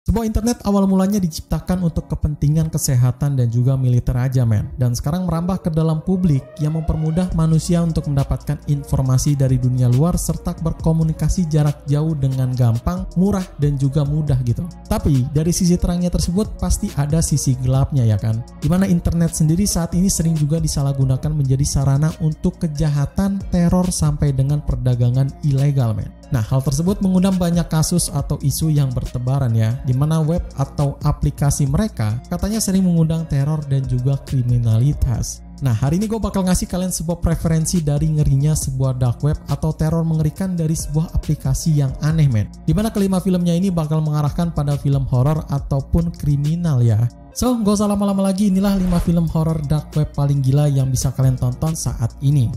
Sebuah internet awal mulanya diciptakan untuk kepentingan kesehatan dan juga militer aja men. Dan sekarang merambah ke dalam publik yang mempermudah manusia untuk mendapatkan informasi dari dunia luar serta berkomunikasi jarak jauh dengan gampang, murah dan juga mudah gitu. Tapi dari sisi terangnya tersebut pasti ada sisi gelapnya ya kan. Dimana internet sendiri saat ini sering juga disalahgunakan menjadi sarana untuk kejahatan, teror sampai dengan perdagangan ilegal men. Nah, hal tersebut mengundang banyak kasus atau isu yang bertebaran ya, di mana web atau aplikasi mereka katanya sering mengundang teror dan juga kriminalitas. Nah, hari ini gue bakal ngasih kalian sebuah preferensi dari ngerinya sebuah dark web atau teror mengerikan dari sebuah aplikasi yang aneh men. Dimana kelima filmnya ini bakal mengarahkan pada film horor ataupun kriminal ya. So, gak usah lama-lama lagi, inilah 5 film horor dark web paling gila yang bisa kalian tonton saat ini.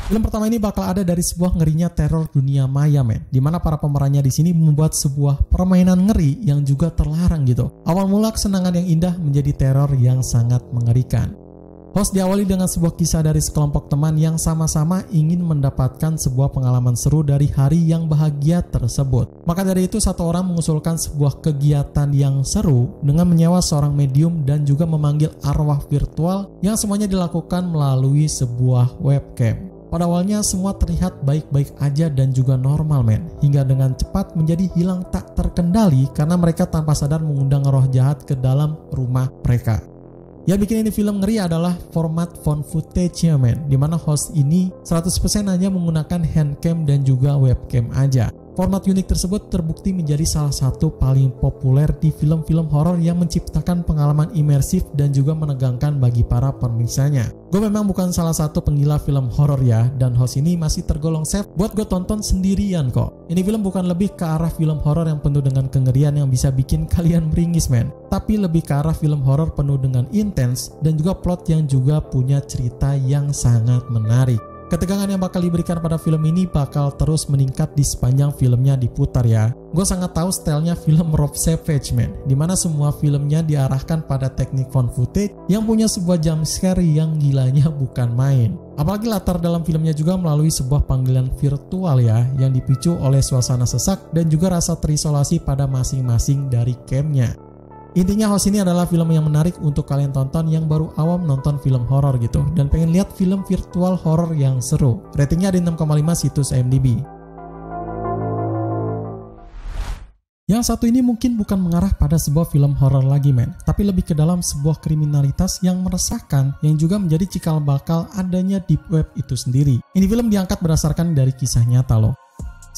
Film pertama ini bakal ada dari sebuah ngerinya teror dunia maya men, dimana para pemerannya di sini membuat sebuah permainan ngeri yang juga terlarang gitu. Awal mula kesenangan yang indah menjadi teror yang sangat mengerikan. Host diawali dengan sebuah kisah dari sekelompok teman yang sama-sama ingin mendapatkan sebuah pengalaman seru dari hari yang bahagia tersebut. Maka dari itu satu orang mengusulkan sebuah kegiatan yang seru dengan menyewa seorang medium dan juga memanggil arwah virtual yang semuanya dilakukan melalui sebuah webcam. Pada awalnya semua terlihat baik-baik aja dan juga normal men, hingga dengan cepat menjadi hilang tak terkendali karena mereka tanpa sadar mengundang roh jahat ke dalam rumah mereka. Yang bikin ini film ngeri adalah format phone footage-nya men, dimana host ini 100% hanya menggunakan handcam dan juga webcam aja. Format unik tersebut terbukti menjadi salah satu paling populer di film-film horor yang menciptakan pengalaman imersif dan juga menegangkan bagi para pemirsanya. Gue memang bukan salah satu penggila film horor ya, dan host ini masih tergolong safe buat gue tonton sendirian kok. Ini film bukan lebih ke arah film horor yang penuh dengan kengerian yang bisa bikin kalian meringis men, tapi lebih ke arah film horor penuh dengan intens dan juga plot yang juga punya cerita yang sangat menarik. Ketegangan yang bakal diberikan pada film ini bakal terus meningkat di sepanjang filmnya diputar ya. Gue sangat tahu stylenya film Rob Savage man, dimana semua filmnya diarahkan pada teknik found footage yang punya sebuah jump scare yang gilanya bukan main. Apalagi latar dalam filmnya juga melalui sebuah panggilan virtual ya, yang dipicu oleh suasana sesak dan juga rasa terisolasi pada masing-masing dari camnya. Intinya host ini adalah film yang menarik untuk kalian tonton yang baru awam nonton film horor gitu dan pengen lihat film virtual horor yang seru. Ratingnya di 6,5 situs IMDb. Yang satu ini mungkin bukan mengarah pada sebuah film horor lagi men, tapi lebih ke dalam sebuah kriminalitas yang meresahkan yang juga menjadi cikal bakal adanya deep web itu sendiri. Ini film diangkat berdasarkan dari kisah nyata loh.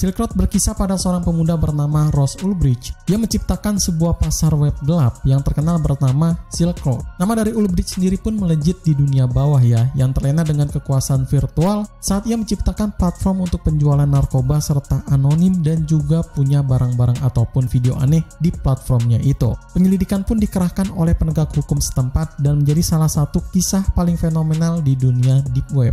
Silk Road berkisah pada seorang pemuda bernama Ross Ulbricht. Dia menciptakan sebuah pasar web gelap yang terkenal bernama Silk Road. Nama dari Ulbricht sendiri pun melejit di dunia bawah ya, yang terlena dengan kekuasaan virtual saat ia menciptakan platform untuk penjualan narkoba serta anonim dan juga punya barang-barang ataupun video aneh di platformnya itu. Penyelidikan pun dikerahkan oleh penegak hukum setempat dan menjadi salah satu kisah paling fenomenal di dunia deep web.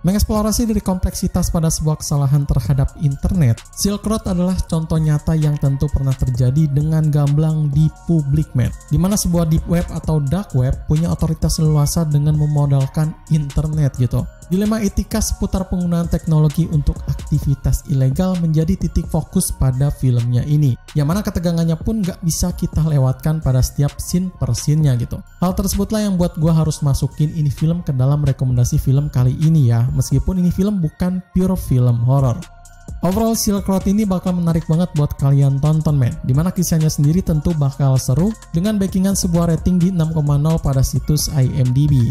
Mengeksplorasi dari kompleksitas pada sebuah kesalahan terhadap internet, Silk Road adalah contoh nyata yang tentu pernah terjadi dengan gamblang di publik men, di mana sebuah deep web atau dark web punya otoritas leluasa dengan memodalkan internet gitu. Dilema etika seputar penggunaan teknologi untuk aktivitas ilegal menjadi titik fokus pada filmnya ini, yang mana ketegangannya pun gak bisa kita lewatkan pada setiap scene per scene-nya gitu. Hal tersebutlah yang buat gue harus masukin ini film ke dalam rekomendasi film kali ini ya, meskipun ini film bukan pure film horror. Overall Silk Road ini bakal menarik banget buat kalian tonton men, dimana kisahnya sendiri tentu bakal seru dengan backingan sebuah rating di 6,0 pada situs IMDb.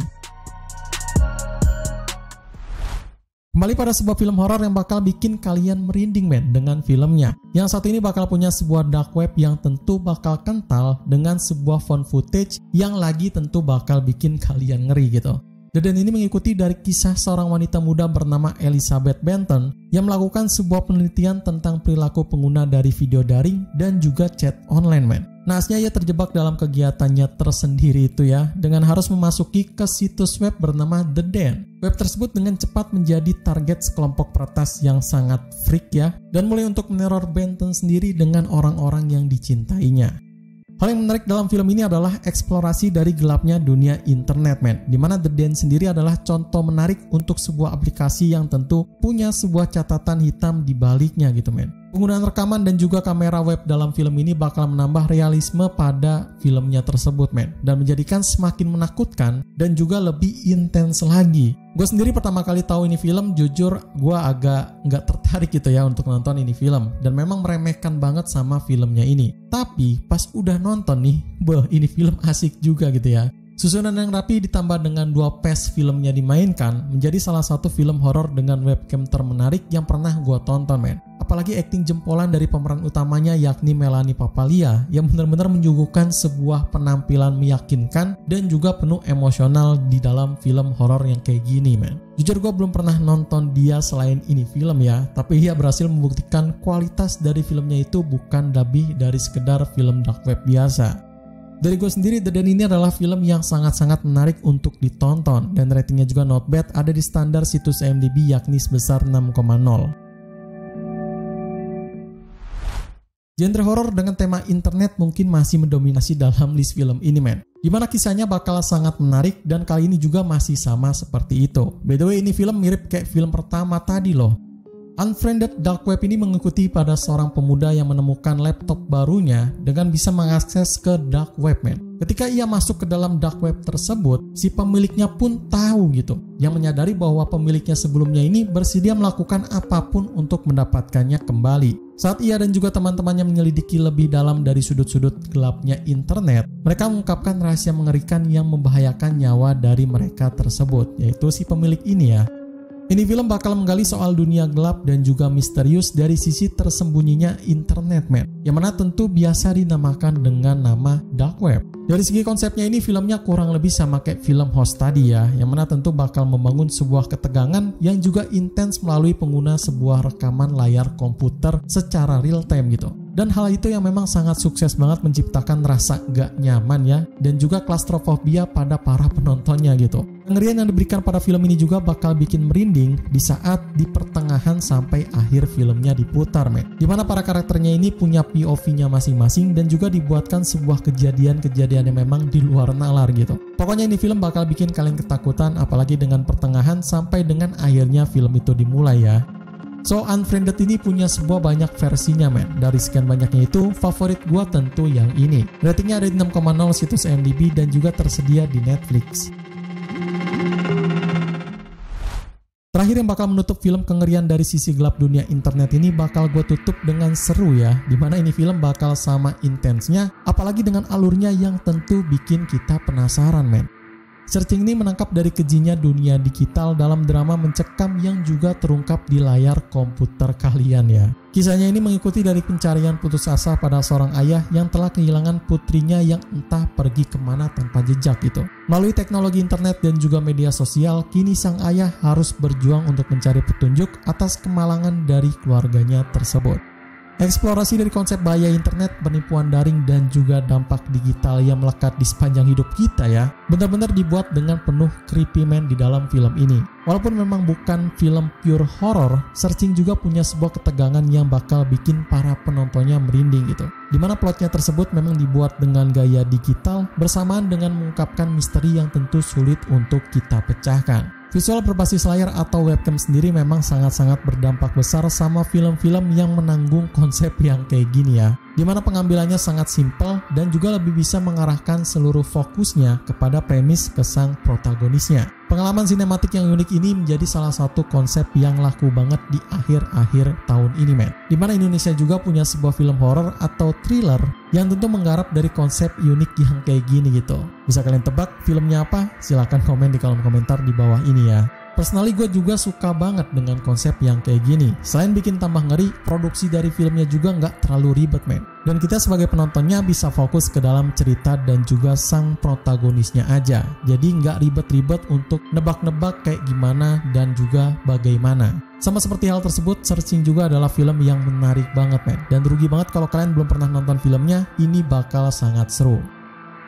Kembali pada sebuah film horor yang bakal bikin kalian merinding men dengan filmnya. Yang satu ini bakal punya sebuah dark web yang tentu bakal kental dengan sebuah found footage yang lagi tentu bakal bikin kalian ngeri gitu. Dan ini mengikuti dari kisah seorang wanita muda bernama Elizabeth Benton yang melakukan sebuah penelitian tentang perilaku pengguna dari video daring dan juga chat online men. Naasnya ia terjebak dalam kegiatannya tersendiri itu ya, dengan harus memasuki ke situs web bernama The Den. Web tersebut dengan cepat menjadi target sekelompok peretas yang sangat freak ya, dan mulai untuk meneror Benton sendiri dengan orang-orang yang dicintainya. Hal yang menarik dalam film ini adalah eksplorasi dari gelapnya dunia internet men, dimana The Den sendiri adalah contoh menarik untuk sebuah aplikasi yang tentu punya sebuah catatan hitam di baliknya gitu men. Penggunaan rekaman dan juga kamera web dalam film ini bakal menambah realisme pada filmnya tersebut, men, dan menjadikan semakin menakutkan dan juga lebih intens lagi. Gue sendiri pertama kali tahu ini film, jujur gue agak nggak tertarik gitu ya untuk nonton ini film, dan memang meremehkan banget sama filmnya ini. Tapi pas udah nonton nih, ini film asik juga gitu ya. Susunan yang rapi ditambah dengan 2 PES filmnya dimainkan menjadi salah satu film horor dengan webcam termenarik yang pernah gue tonton, men. Apalagi akting jempolan dari pemeran utamanya yakni Melanie Papalia yang benar-benar menyuguhkan sebuah penampilan meyakinkan dan juga penuh emosional di dalam film horor yang kayak gini, men. Jujur gue belum pernah nonton dia selain ini film ya, tapi dia berhasil membuktikan kualitas dari filmnya itu bukan lebih dari sekedar film dark web biasa. Dari gue sendiri, The Den ini adalah film yang sangat-sangat menarik untuk ditonton dan ratingnya juga not bad, ada di standar situs IMDb yakni sebesar 6,0. Genre horor dengan tema internet mungkin masih mendominasi dalam list film ini, men. Dimana kisahnya bakal sangat menarik dan kali ini juga masih sama seperti itu. By the way, ini film mirip kayak film pertama tadi loh. Unfriended Dark Web ini mengikuti pada seorang pemuda yang menemukan laptop barunya dengan bisa mengakses ke Dark Web, men. Ketika ia masuk ke dalam Dark Web tersebut, si pemiliknya pun tahu gitu, yang menyadari bahwa pemiliknya sebelumnya ini bersedia melakukan apapun untuk mendapatkannya kembali. Saat ia dan juga teman-temannya menyelidiki lebih dalam dari sudut-sudut gelapnya internet, mereka mengungkapkan rahasia mengerikan yang membahayakan nyawa dari mereka tersebut, yaitu si pemilik ini ya. Ini film bakal menggali soal dunia gelap dan juga misterius dari sisi tersembunyinya internet, men, yang mana tentu biasa dinamakan dengan nama Dark Web. Dari segi konsepnya ini filmnya kurang lebih sama kayak film Host tadi ya, yang mana tentu bakal membangun sebuah ketegangan yang juga intens melalui pengguna sebuah rekaman layar komputer secara real time gitu. Dan hal itu yang memang sangat sukses banget menciptakan rasa gak nyaman ya, dan juga klaustrofobia pada para penontonnya gitu. Kengerian yang diberikan pada film ini juga bakal bikin merinding di saat di pertengahan sampai akhir filmnya diputar, men. Dimana para karakternya ini punya POV-nya masing-masing dan juga dibuatkan sebuah kejadian-kejadian yang memang di luar nalar gitu. Pokoknya ini film bakal bikin kalian ketakutan, apalagi dengan pertengahan sampai dengan akhirnya film itu dimulai ya. So, Unfriended ini punya sebuah banyak versinya, men. Dari sekian banyaknya itu, favorit gua tentu yang ini. Ratingnya ada di 6,0 situs IMDb dan juga tersedia di Netflix. Terakhir yang bakal menutup film kengerian dari sisi gelap dunia internet ini bakal gue tutup dengan seru ya, dimana ini film bakal sama intensnya, apalagi dengan alurnya yang tentu bikin kita penasaran, men. Searching ini menangkap dari kejinya dunia digital dalam drama mencekam yang juga terungkap di layar komputer kalian ya. Kisahnya ini mengikuti dari pencarian putus asa pada seorang ayah yang telah kehilangan putrinya yang entah pergi kemana tanpa jejak itu. Melalui teknologi internet dan juga media sosial, kini sang ayah harus berjuang untuk mencari petunjuk atas kemalangan dari keluarganya tersebut. Eksplorasi dari konsep bahaya internet, penipuan daring, dan juga dampak digital yang melekat di sepanjang hidup kita ya, benar-benar dibuat dengan penuh creepy, man, di dalam film ini. Walaupun memang bukan film pure horror, Searching juga punya sebuah ketegangan yang bakal bikin para penontonnya merinding gitu. Dimana plotnya tersebut memang dibuat dengan gaya digital bersamaan dengan mengungkapkan misteri yang tentu sulit untuk kita pecahkan. Visual berbasis layar atau webcam sendiri memang sangat-sangat berdampak besar sama film-film yang menanggung konsep yang kayak gini ya. Dimana pengambilannya sangat simpel dan juga lebih bisa mengarahkan seluruh fokusnya kepada premis ke sang protagonisnya. Pengalaman sinematik yang unik ini menjadi salah satu konsep yang laku banget di akhir-akhir tahun ini, men. Dimana Indonesia juga punya sebuah film horor atau thriller yang tentu menggarap dari konsep unik yang kayak gini gitu. Bisa kalian tebak filmnya apa? Silahkan komen di kolom komentar di bawah ini ya. Personally gue juga suka banget dengan konsep yang kayak gini. Selain bikin tambah ngeri, produksi dari filmnya juga nggak terlalu ribet, men. Dan kita sebagai penontonnya bisa fokus ke dalam cerita dan juga sang protagonisnya aja. Jadi nggak ribet-ribet untuk nebak-nebak kayak gimana dan juga bagaimana. Sama seperti hal tersebut, Searching juga adalah film yang menarik banget, men. Dan rugi banget kalau kalian belum pernah nonton filmnya, ini bakal sangat seru.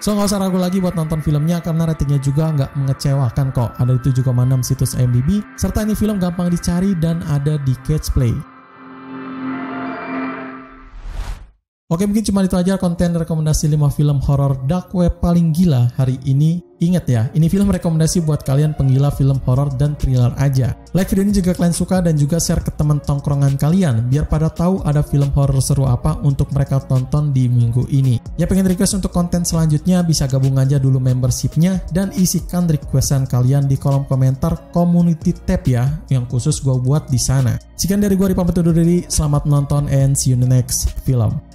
So nggak usah ragu lagi buat nonton filmnya karena ratingnya juga nggak mengecewakan kok. Ada di 7,6 situs IMDb, serta ini film gampang dicari dan ada di Catch Play. Oke, mungkin cuma itu aja konten rekomendasi 5 film horor dark web paling gila hari ini. Ingat ya, ini film rekomendasi buat kalian penggila film horor dan thriller aja. Like video ini jika kalian suka dan juga share ke teman tongkrongan kalian biar pada tahu ada film horor seru apa untuk mereka tonton di minggu ini. Ya, pengen request untuk konten selanjutnya bisa gabung aja dulu membershipnya dan isikan requestan kalian di kolom komentar community tab ya, yang khusus gue buat di sana. Sekian dari gue, Ripa pamit undur diri. Selamat menonton and see you in the next film.